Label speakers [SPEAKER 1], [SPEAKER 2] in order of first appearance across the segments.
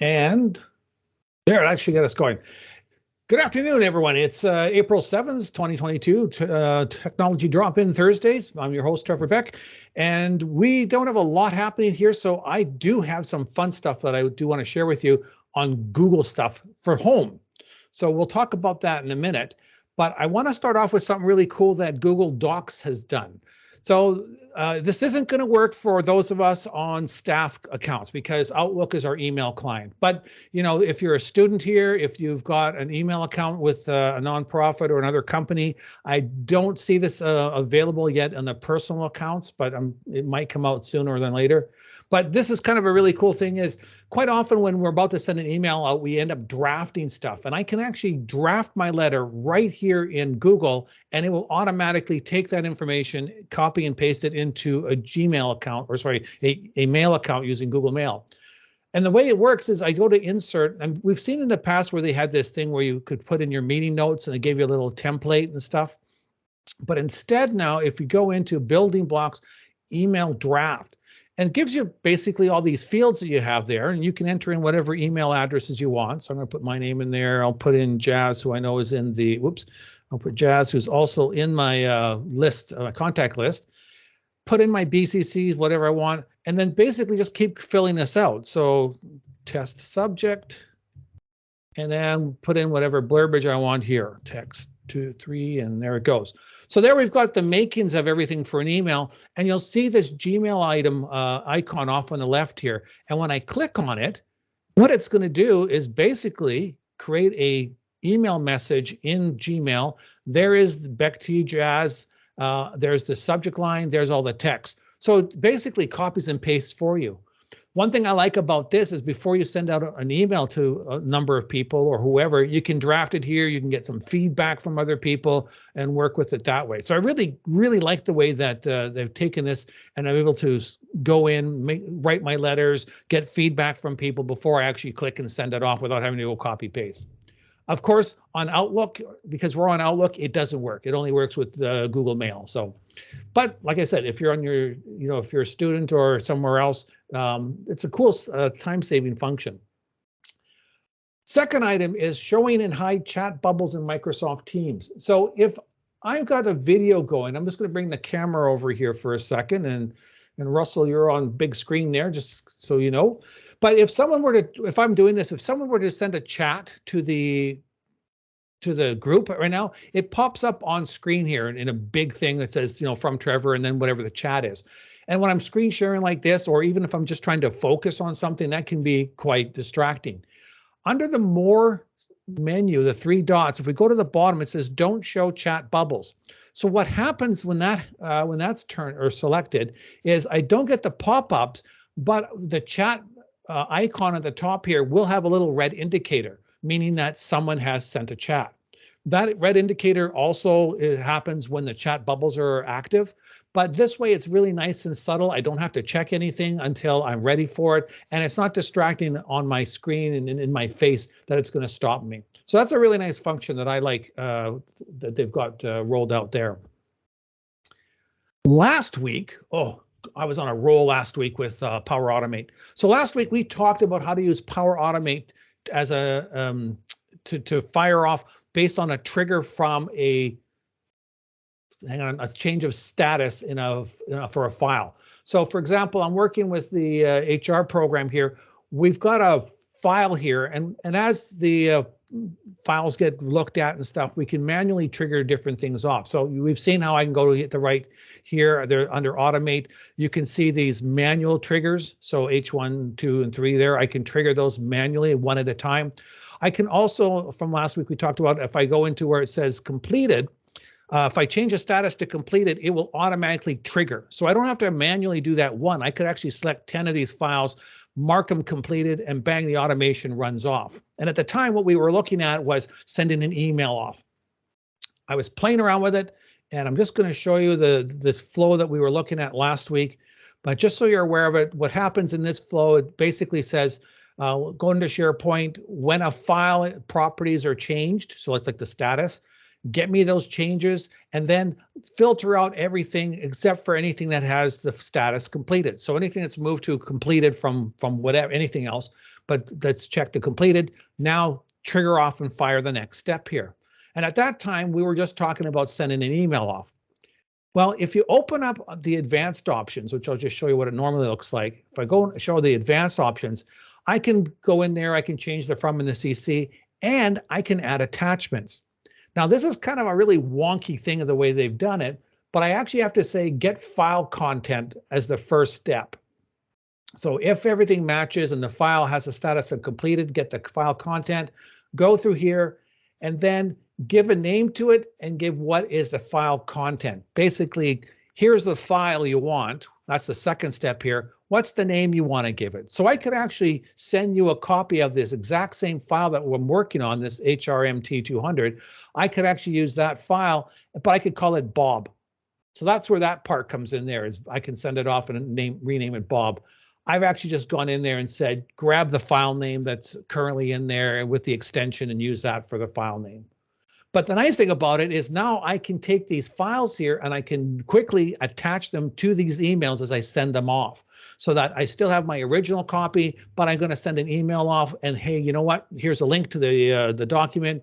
[SPEAKER 1] And there, that should get us going. Good afternoon, everyone. It's April 7th, 2022, Technology Drop-In Thursdays. I'm your host, Trevor Beck, and we don't have a lot happening here, so I do have some fun stuff that I do want to share with you on Google stuff for home. So we'll talk about that in a minute, but I want to start off with something really cool that Google Docs has done. So this isn't going to work for those of us on staff accounts because Outlook is our email client. But you know, if you're a student here, if you've got an email account with a nonprofit or another company, I don't see this available yet on the personal accounts, but it might come out sooner than later. But this is kind of a really cool thing is quite often when we're about to send an email out, we end up drafting stuff. And I can actually draft my letter right here in Google, and it will automatically take that information, copy and paste it into a Gmail account, or sorry, a mail account using Google Mail. And the way it works is I go to insert, and we've seen in the past where they had this thing where you could put in your meeting notes and they gave you a little template and stuff. But instead now, if you go into building blocks, email draft, and it gives you basically all these fields that you have there, and you can enter in whatever email addresses you want. So I'm going to put my name in there. I'll put in Jazz, who I know is in the, I'll put Jazz, who's also in my list, contact list. Put in my BCCs, whatever I want, and then basically just keep filling this out. So test subject, and then put in whatever blurbage I want here, text 2, 3, and there it goes. So there we've got the makings of everything for an email, and you'll see this Gmail item icon off on the left here. And when I click on it, what it's going to do is basically create a email message in Gmail. There is Beck to you, Jazz. There's the subject line, there's all the text. So it basically copies and pastes for you. One thing I like about this is before you send out an email to a number of people or whoever, you can draft it here, you can get some feedback from other people and work with it that way. So I really, really like the way that they've taken this and I'm able to go in, write my letters, get feedback from people before I actually click and send it off without having to go copy paste. Of course, on Outlook, because we're on Outlook, it doesn't work. It only works with Google Mail. So, but like I said, if you're on your, you know, if you're a student or somewhere else, it's a cool time-saving function. Second item is showing and hide chat bubbles in Microsoft Teams. So if I've got a video going, I'm just going to bring the camera over here for a second, and Russell, you're on big screen there, just so you know. But if someone were to, if I'm doing this, if someone were to send a chat to the group right now, it pops up on screen here in a big thing that says, you know, from Trevor, and then whatever the chat is. And when I'm screen sharing like this, or even if I'm just trying to focus on something, that can be quite distracting. Under the More menu, the 3 dots, if we go to the bottom, it says Don't Show Chat Bubbles. So what happens when that's turned or selected is I don't get the pop-ups, but the chat icon at the top here will have a little red indicator, meaning that someone has sent a chat. That red indicator also happens when the chat bubbles are active, but this way it's really nice and subtle. I don't have to check anything until I'm ready for it, and it's not distracting on my screen and in my face that it's going to stop me. So that's a really nice function that I like that they've got rolled out there. Last week, I was on a roll last week with PowerAutomate. So last week we talked about how to use PowerAutomate as a to fire off based on a trigger from a change of status for a file. So for example, I'm working with the HR program here. We've got a file here, and as the files get looked at and stuff, we can manually trigger different things off. So we've seen how I can go to hit the right here. They're under Automate. You can see these manual triggers. So H1, 2, and 3 there. I can trigger those manually one at a time. I can also, from last week we talked about, if I go into where it says completed, if I change the status to completed, it will automatically trigger. So I don't have to manually do that one. I could actually select 10 of these files, mark them completed, and bang, the automation runs off. And at the time, what we were looking at was sending an email off. I was playing around with it, and I'm just going to show you this flow that we were looking at last week. But just so you're aware of it, what happens in this flow, it basically says, go into SharePoint, when a file properties are changed, so it's like the status, get me those changes, and then filter out everything except for anything that has the status completed. So anything that's moved to completed from whatever, anything else, but let's check the completed. Now trigger off and fire the next step here. And at that time, we were just talking about sending an email off. Well, if you open up the advanced options, which I'll just show you what it normally looks like. If I go and show the advanced options, I can go in there, I can change the from and the CC, and I can add attachments. Now, this is kind of a really wonky thing of the way they've done it, but I actually have to say get file content as the first step. So if everything matches and the file has a status of completed, get the file content, go through here, and then give a name to it and give what is the file content. Basically, here's the file you want. That's the second step here. What's the name you want to give it? So I could actually send you a copy of this exact same file that I'm working on, this HRMT200. I could actually use that file, but I could call it Bob. So that's where that part comes in there, is I can send it off and rename it Bob. I've actually just gone in there and said, grab the file name that's currently in there with the extension and use that for the file name. But the nice thing about it is now I can take these files here and I can quickly attach them to these emails as I send them off, so that I still have my original copy, but I'm going to send an email off and, hey, you know what? Here's a link to the document.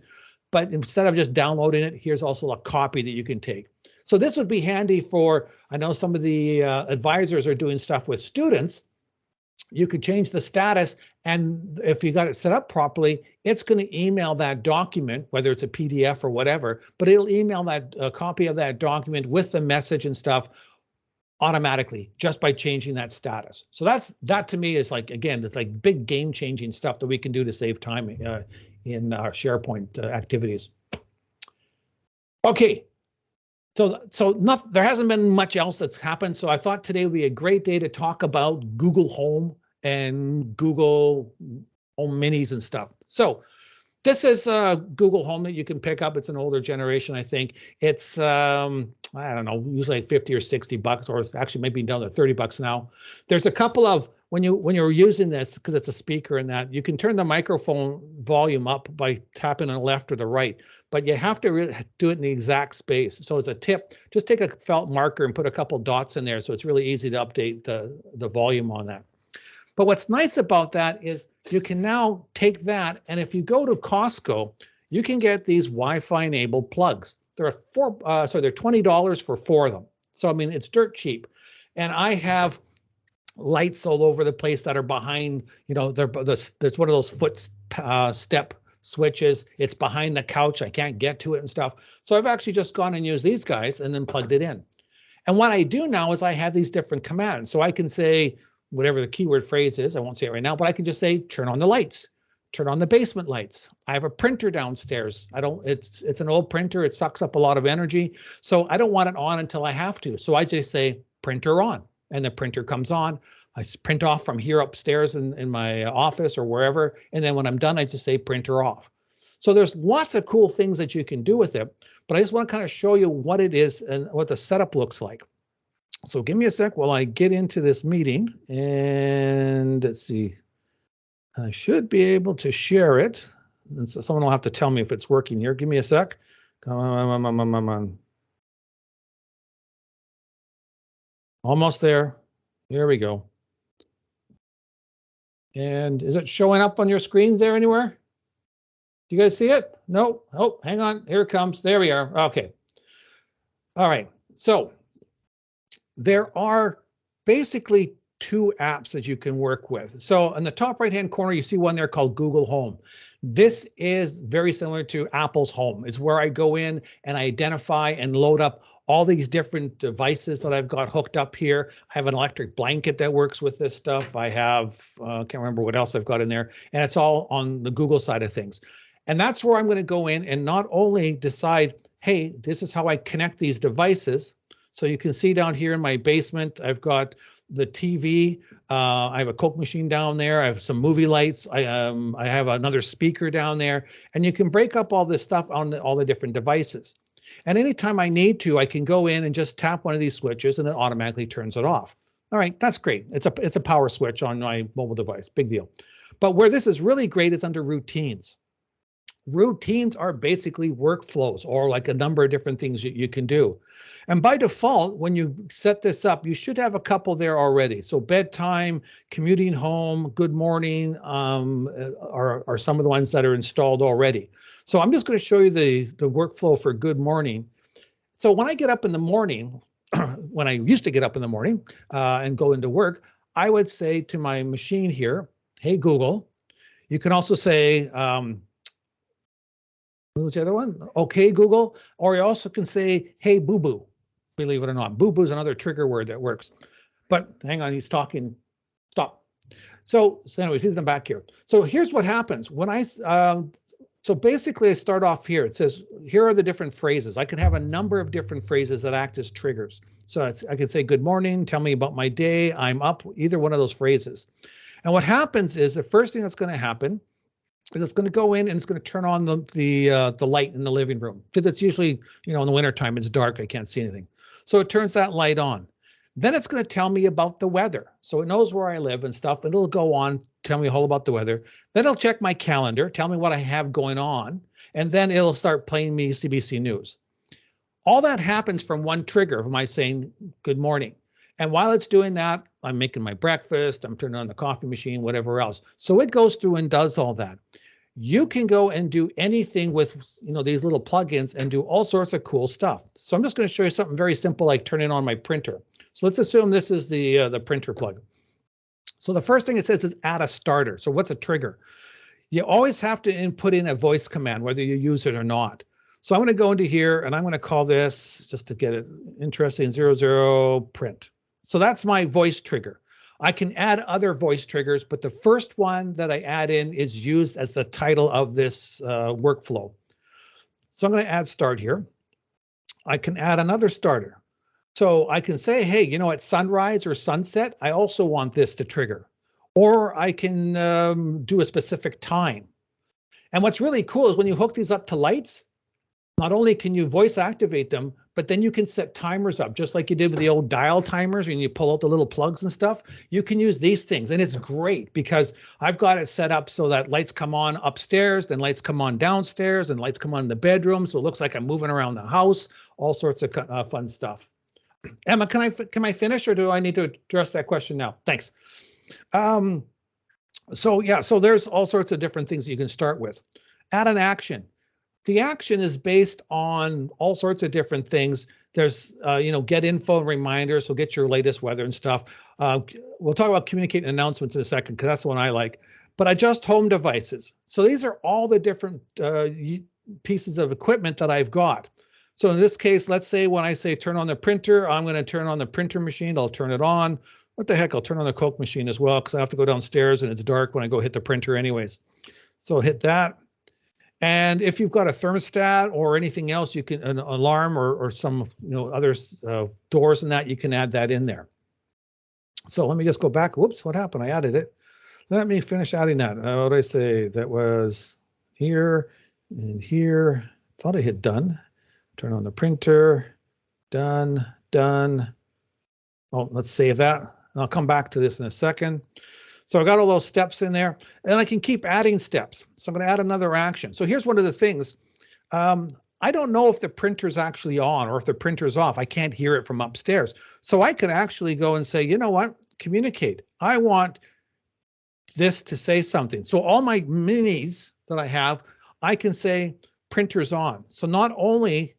[SPEAKER 1] But instead of just downloading it, here's also a copy that you can take. So this would be handy for, I know some of the advisors are doing stuff with students. You could change the status, and if you got it set up properly, it's going to email that document, whether it's a PDF or whatever, but it'll email that copy of that document with the message and stuff automatically just by changing that status. So that to me is like, again, it's like big game changing stuff that we can do to save time in our SharePoint activities. Okay. So there hasn't been much else that's happened. So I thought today would be a great day to talk about Google Home and Google Home Minis and stuff. So this is Google Home that you can pick up. It's an older generation, I think. It's, I don't know, usually like 50 or 60 bucks, or actually maybe down to 30 bucks now. There's a couple of, when you're using this, because it's a speaker and that, you can turn the microphone volume up by tapping on the left or the right, but you have to really do it in the exact space. So as a tip, just take a felt marker and put a couple dots in there, so it's really easy to update the volume on that. But what's nice about that is you can now take that, and if you go to Costco, you can get these Wi-Fi enabled plugs. They're they're $20 for 4 of them. So I mean, it's dirt cheap. And I have lights all over the place that are behind, you know, there's one of those foot step switches. It's behind the couch. I can't get to it and stuff. So I've actually just gone and used these guys and then plugged it in. And what I do now is I have these different commands. So I can say whatever the keyword phrase is, I won't say it right now, but I can just say, turn on the lights, turn on the basement lights. I have a printer downstairs. It's an old printer. It sucks up a lot of energy. So I don't want it on until I have to. So I just say printer on, and the printer comes on. I print off from here upstairs in my office or wherever. And then when I'm done, I just say printer off. So there's lots of cool things that you can do with it, but I just want to kind of show you what it is and what the setup looks like. So give me a sec while I get into this meeting, and let's see. I should be able to share it. And so someone will have to tell me if it's working here. Give me a sec. Come on. Almost there. There we go. And is it showing up on your screens there anywhere? Do you guys see it? No. Oh, hang on. Here it comes. There we are. Okay. All right. So there are basically 2 apps that you can work with. So in the top right-hand corner, you see one there called Google Home. This is very similar to Apple's Home. It's where I go in and I identify and load up all these different devices that I've got hooked up here. I have an electric blanket that works with this stuff. I have, can't remember what else I've got in there, and it's all on the Google side of things. And that's where I'm going to go in and not only decide, hey, this is how I connect these devices. So you can see down here in my basement, I've got the TV. I have a Coke machine down there. I have some movie lights. I have another speaker down there, and you can break up all this stuff on all the different devices. And anytime I need to, I can go in and just tap one of these switches, and it automatically turns it off. All right, that's great. It's a power switch on my mobile device. Big deal. But where this is really great is under routines. Routines are basically workflows or like a number of different things you can do. And by default, when you set this up, you should have a couple there already. So bedtime, commuting home, good morning are some of the ones that are installed already. So I'm just going to show you the workflow for good morning. So when I get up in the morning, when I used to get up in the morning and go into work, I would say to my machine here, hey, Google. You can also say, what was the other one? Okay, Google. Or you also can say, hey, boo-boo, believe it or not. Boo-boo is another trigger word that works. But hang on, he's talking. Stop. So anyways, he's in the back here. So here's what happens. When so basically I start off here. It says, here are the different phrases. I can have a number of different phrases that act as triggers. So I can say, good morning, tell me about my day, I'm up, either one of those phrases. And what happens is the first thing that's going to happen is it's going to go in and it's going to turn on the light in the living room, because it's usually, in the wintertime, it's dark, I can't see anything. So it turns that light on. Then it's going to tell me about the weather. So it knows where I live and stuff, and it'll go on, tell me all about the weather. Then it'll check my calendar, tell me what I have going on, and then it'll start playing me CBC News. All that happens from one trigger of my saying good morning. And while it's doing that, I'm making my breakfast, I'm turning on the coffee machine, whatever else. So it goes through and does all that. You can go and do anything with these little plugins and do all sorts of cool stuff. So I'm just going to show you something very simple, like turning on my printer. So let's assume this is the printer plug. So the first thing it says is add a starter. So what's a trigger? You always have to input in a voice command, whether you use it or not. So I'm going to go into here and I'm going to call this, just to get it interesting, 00 print. So that's my voice trigger. I can add other voice triggers, but the first one that I add in is used as the title of this workflow. So I'm going to add start here. I can add another starter. So I can say, hey, at sunrise or sunset, I also want this to trigger. Or I can do a specific time. And what's really cool is when you hook these up to lights, not only can you voice activate them, but then you can set timers up, just like you did with the old dial timers when you pull out the little plugs and stuff. You can use these things, and it's great because I've got it set up so that lights come on upstairs, then lights come on downstairs, and lights come on in the bedroom, so it looks like I'm moving around the house, all sorts of fun stuff. Emma, can I finish, or do I need to address that question now? Thanks. So there's all sorts of different things that you can start with. Add an action. The action is based on all sorts of different things. There's, get info and reminders, so get your latest weather and stuff. We'll talk about communicating announcements in a second, because that's the one I like. But adjust home devices. So these are all the different pieces of equipment that I've got. So in this case, let's say when I say turn on the printer, I'm going to turn on the printer machine. I'll turn it on. What the heck? I'll turn on the Coke machine as well, because I have to go downstairs and it's dark when I go hit the printer anyways. So hit that. And if you've got a thermostat or anything else, you can, an alarm or some other doors and that, you can add that in there. So let me just go back. Whoops, what happened? I added it. Let me finish adding that. What did I say? That was here and here. Thought I hit done. Turn on the printer. Done, done. Oh, let's save that. I'll come back to this in a second. So I got all those steps in there, and I can keep adding steps. So I'm going to add another action. So here's one of the things. I don't know if the printer's actually on or if the printer's off. I can't hear it from upstairs. So I could actually go and say, you know what? Communicate. I want this to say something. So all my minis that I have, I can say printer's on. So not only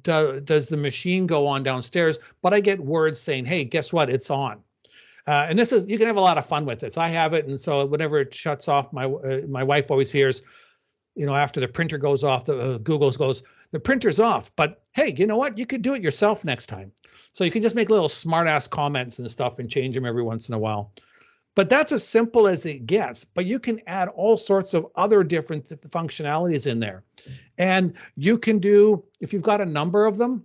[SPEAKER 1] does the machine go on downstairs, but I get words saying, hey, guess what? It's on. And this is, you can have a lot of fun with this. I have it, and so whenever it shuts off, my wife always hears, after the printer goes off, the Google goes, the printer's off. But hey, you know what? You could do it yourself next time. So you can just make little smart-ass comments and stuff and change them every once in a while. But that's as simple as it gets. But you can add all sorts of other different functionalities in there. And you can do, if you've got a number of them,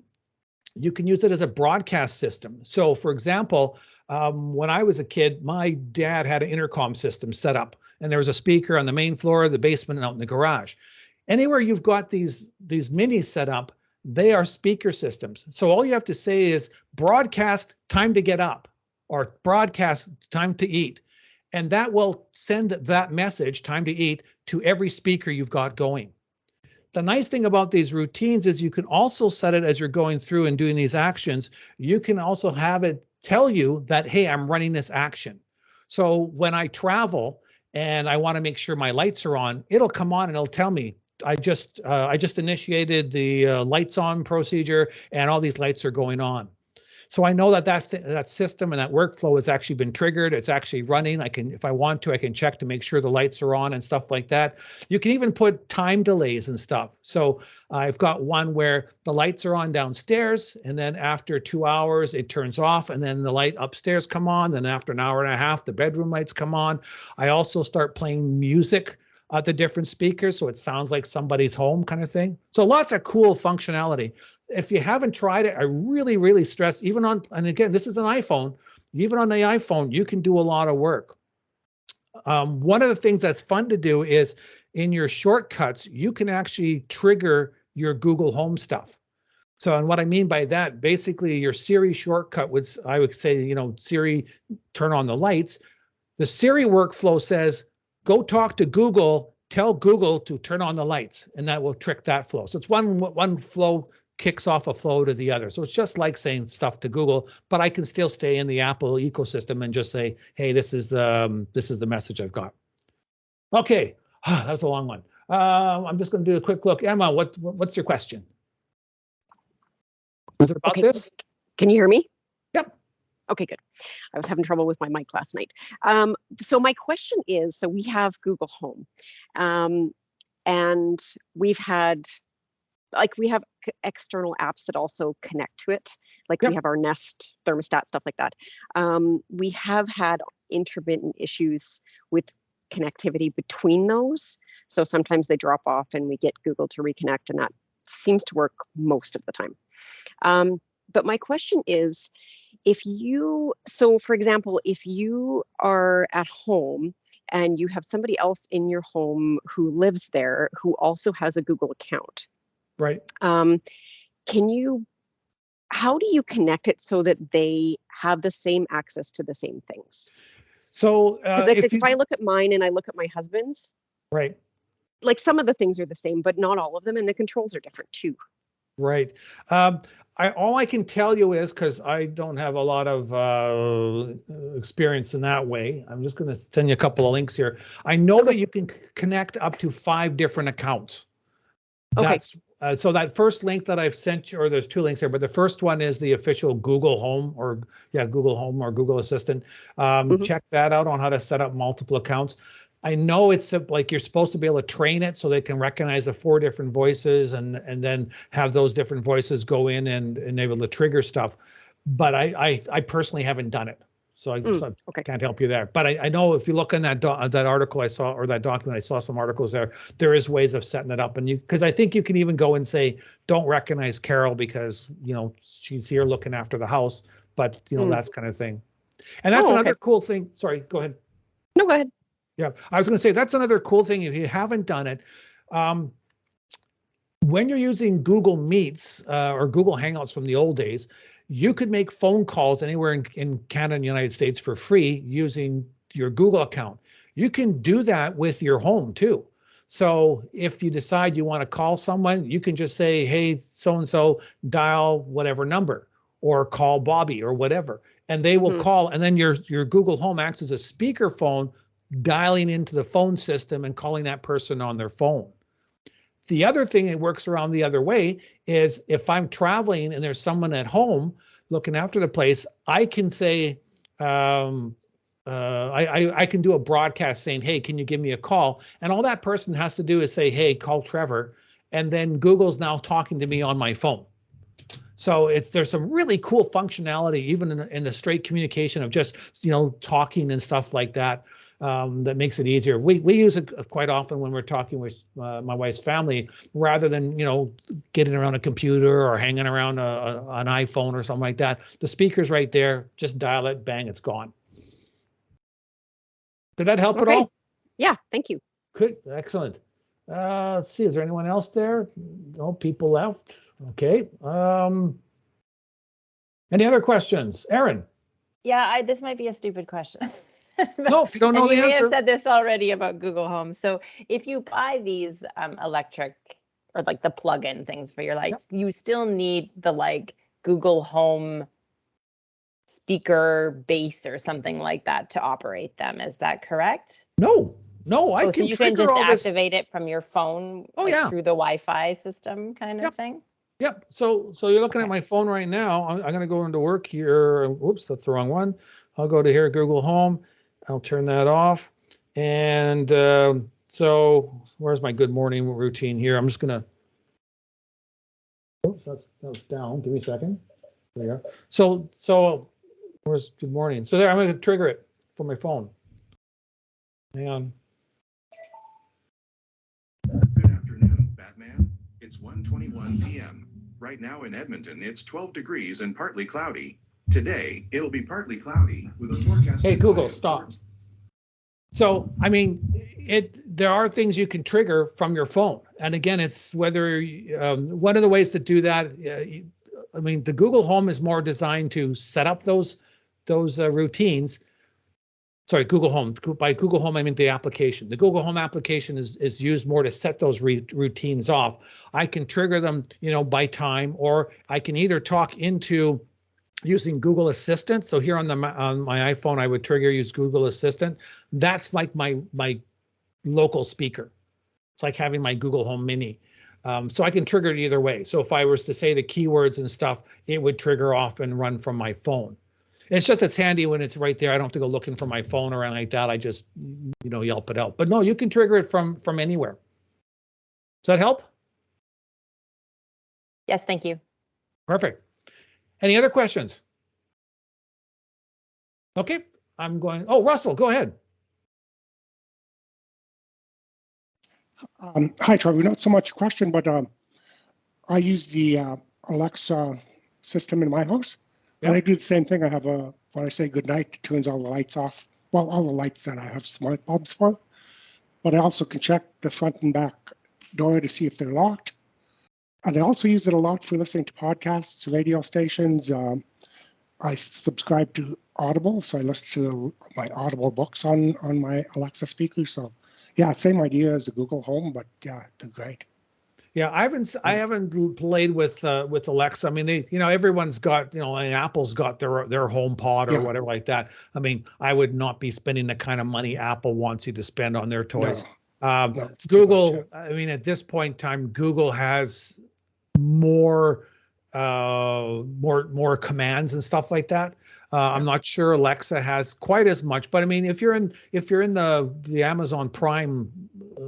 [SPEAKER 1] you can use it as a broadcast system. So for example, when I was a kid, my dad had an intercom system set up, and there was a speaker on the main floor, the basement, and out in the garage. Anywhere you've got these minis set up, they are speaker systems. So all you have to say is broadcast time to get up or broadcast time to eat. And that will send that message, time to eat, to every speaker you've got going. the nice thing about these routines is you can also set it as you're going through and doing these actions. You can also have it tell you that, hey, I'm running this action. So when I travel and I want to make sure my lights are on, it'll come on and it'll tell me, I just initiated the lights on procedure and all these lights are going on. So I know that that system and that workflow has actually been triggered. It's actually running. I can, if I want to, I can check to make sure the lights are on and stuff like that. You can even put time delays and stuff. So I've got one where the lights are on downstairs, and then after 2 hours, it turns off, and then the light upstairs come on. Then after an hour and a half, the bedroom lights come on. I also start playing music at the different speakers, so it sounds like somebody's home kind of thing. So lots of cool functionality. If you haven't tried it, I really, really stress, even on, and again, this is an iPhone, even on the iPhone, you can do a lot of work. One of the things that's fun to do is in your shortcuts, you can actually trigger your Google Home stuff. So, and what I mean by that, basically your Siri shortcut would, I would say, you know, Siri, turn on the lights. The Siri workflow says, go talk to Google, tell Google to turn on the lights, and that will trick that flow. So it's one flow kicks off a flow to the other. So it's just like saying stuff to Google, but I can still stay in the Apple ecosystem and just say, hey, this is the message I've got. Okay, that was a long one. I'm just going to do a quick look. Emma, what's your question? Was it about this?
[SPEAKER 2] Can you hear me?
[SPEAKER 1] Yep.
[SPEAKER 2] Okay, good. I was having trouble with my mic last night. So my question is, so we have Google Home, and we've had, we have external apps that also connect to it. Like we have our Nest thermostat, stuff like that. We have had intermittent issues with connectivity between those. So sometimes they drop off and we get Google to reconnect, and that seems to work most of the time. But my question is, so for example, if you are at home and you have somebody else in your home who lives there who also has a Google account,
[SPEAKER 1] right?
[SPEAKER 2] How do you connect it so that they have the same access to the same things?
[SPEAKER 1] So
[SPEAKER 2] if I look at mine and I look at my husband's,
[SPEAKER 1] right,
[SPEAKER 2] like some of the things are the same, but not all of them, and the controls are different too.
[SPEAKER 1] Right. All I can tell you is, because I don't have a lot of experience in that way, I'm just going to send you a couple of links here. I know that you can connect up to 5 different accounts. That's so that first link that I've sent you, or there's 2 links here, but the first one is the official Google Home, or Google Home or Google Assistant. Check that out on how to set up multiple accounts. I know it's like you're supposed to be able to train it so they can recognize the 4 different voices and then have those different voices go in and enable to trigger stuff. But I personally haven't done it. So I can't help you there. But I know if you look in that article I saw, or that document, I saw some articles there. There is ways of setting it up, and because I think you can even go and say, don't recognize Carol because she's here looking after the house, but that kind of thing. And that's another cool thing. Sorry, go ahead.
[SPEAKER 2] No, go ahead.
[SPEAKER 1] Yeah, I was going to say that's another cool thing if you haven't done it. When you're using Google Meets or Google Hangouts from the old days, you could make phone calls anywhere in Canada and the United States for free using your Google account. You can do that with your home too. So if you decide you want to call someone, you can just say, hey, so-and-so, dial whatever number, or call Bobby or whatever, and they will call. And then your Google Home acts as a speakerphone, dialing into the phone system and calling that person on their phone. The other thing that works around the other way is if I'm traveling and there's someone at home looking after the place, I can say, I can do a broadcast saying, hey, can you give me a call? And all that person has to do is say, hey, call Trevor. And then Google's now talking to me on my phone. So there's some really cool functionality, even in the straight communication of just, talking and stuff like that. That makes it easier. We use it quite often when we're talking with my wife's family, rather than getting around a computer or hanging around an iPhone or something like that. The speaker's right there. Just dial it, bang, it's gone. Did that help at all?
[SPEAKER 2] Yeah, thank you.
[SPEAKER 1] Good, excellent. Let's see, is there anyone else there? No, people left. Okay. Any other questions, Aaron?
[SPEAKER 3] Yeah, this might be a stupid question.
[SPEAKER 1] No, if you don't know the answer.
[SPEAKER 3] You may have said this already about Google Home. So if you buy these electric or like the plug-in things for your lights, you still need the like Google Home speaker base or something like that to operate them. Is that correct?
[SPEAKER 1] No, I
[SPEAKER 3] so
[SPEAKER 1] can
[SPEAKER 3] you
[SPEAKER 1] trigger
[SPEAKER 3] can just
[SPEAKER 1] all this.
[SPEAKER 3] activate it from your phone,
[SPEAKER 1] Oh,
[SPEAKER 3] like
[SPEAKER 1] yeah.
[SPEAKER 3] through the Wi-Fi system kind of thing?
[SPEAKER 1] Yep. So you're looking at
[SPEAKER 3] Okay.
[SPEAKER 1] my phone right now. I'm going to go into work here. Whoops, that's the wrong one. I'll go to here, Google Home. I'll turn that off. And so where's my good morning routine here? I'm just going to, oops, that's down. Give me a second. There we go. So where's good morning? So there, I'm going to trigger it for my phone. Hang on.
[SPEAKER 4] Good afternoon, Batman. It's 1:21 p.m. Right now in Edmonton, it's 12 degrees and partly cloudy. Today, it'll be partly cloudy with a forecast.
[SPEAKER 1] Hey, Google, stop. So, I mean, there are things you can trigger from your phone. And again, it's whether, one of the ways to do that, I mean, the Google Home is more designed to set up those routines. Sorry, Google Home. By Google Home, I mean the application. The Google Home application is used more to set those routines off. I can trigger them, by time, or I can either talk into using Google Assistant. So here on my iPhone, I would use Google Assistant. That's like my local speaker. It's like having my Google Home Mini. So I can trigger it either way. So if I was to say the keywords and stuff, it would trigger off and run from my phone. It's handy when it's right there. I don't have to go looking for my phone or anything like that. I just, yelp it out. But no, you can trigger it from anywhere. Does that help?
[SPEAKER 3] Yes, thank you.
[SPEAKER 1] Perfect. Any other questions? Okay, I'm going. Oh, Russell, go ahead.
[SPEAKER 5] Hi, Trevor. Not so much a question, but I use the Alexa system in my house.
[SPEAKER 1] Yep.
[SPEAKER 5] And I do the same thing. I have when I say goodnight, it turns all the lights off. Well, all the lights that I have smart bulbs for. But I also can check the front and back door to see if they're locked. And I also use it a lot for listening to podcasts, radio stations. I subscribe to Audible, so I listen to my Audible books on my Alexa speaker. So, yeah, same idea as the Google Home, but yeah, they're great.
[SPEAKER 1] Yeah, I haven't played with Alexa. I mean, everyone's got, and Apple's got their home pod or whatever like that. I mean, I would not be spending the kind of money Apple wants you to spend on their toys.
[SPEAKER 5] No,
[SPEAKER 1] Google,
[SPEAKER 5] much, yeah.
[SPEAKER 1] I mean, at this point in time, Google has more commands and stuff like that. I'm not sure Alexa has quite as much, but I mean, if you're in the Amazon Prime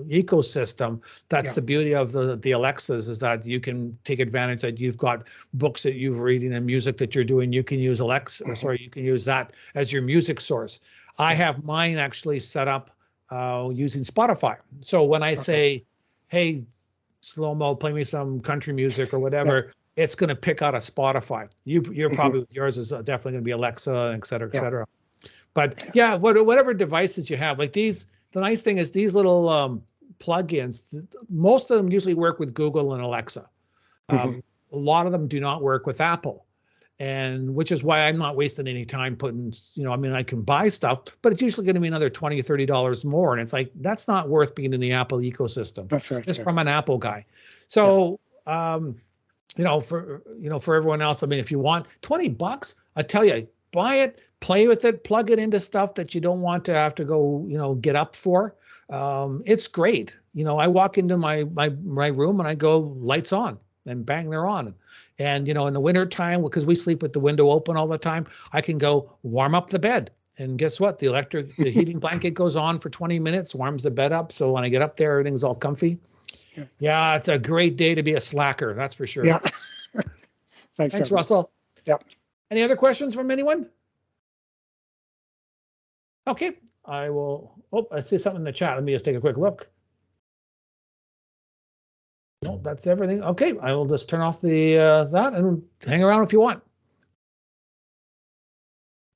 [SPEAKER 1] ecosystem, that's the beauty of the Alexas, is that you can take advantage that you've got books that you're reading and music that you're doing. You can use Alexa, you can use that as your music source. I have mine actually set up using Spotify. So when I say, hey, slow-mo, play me some country music or whatever, it's going to pick out a Spotify. You're probably with yours is definitely going to be Alexa, et cetera, et cetera. But yeah, whatever devices you have, like these, the nice thing is these little plugins, most of them usually work with Google and Alexa. A lot of them do not work with Apple. And which is why I'm not wasting any time putting, I mean, I can buy stuff, but it's usually going to be another $20 or $30 more. And it's like, that's not worth being in the Apple ecosystem.
[SPEAKER 5] That's right.
[SPEAKER 1] Just from an Apple guy. So, for everyone else, I mean, if you want $20, I tell you, buy it, play with it, plug it into stuff that you don't want to have to go, get up for. It's great. I walk into my room and I go, lights on, and bang, they're on. And, in the winter time, because we sleep with the window open all the time, I can go warm up the bed. And guess what? The heating blanket goes on for 20 minutes, warms the bed up. So when I get up there, everything's all comfy. Yeah, it's a great day to be a slacker. That's for sure.
[SPEAKER 5] Yeah.
[SPEAKER 1] Thanks, Russell.
[SPEAKER 5] Yep.
[SPEAKER 1] Any other questions from anyone? Okay, I will. Oh, I see something in the chat. Let me just take a quick look. No, that's everything. Okay, I will just turn off the that and hang around if you want.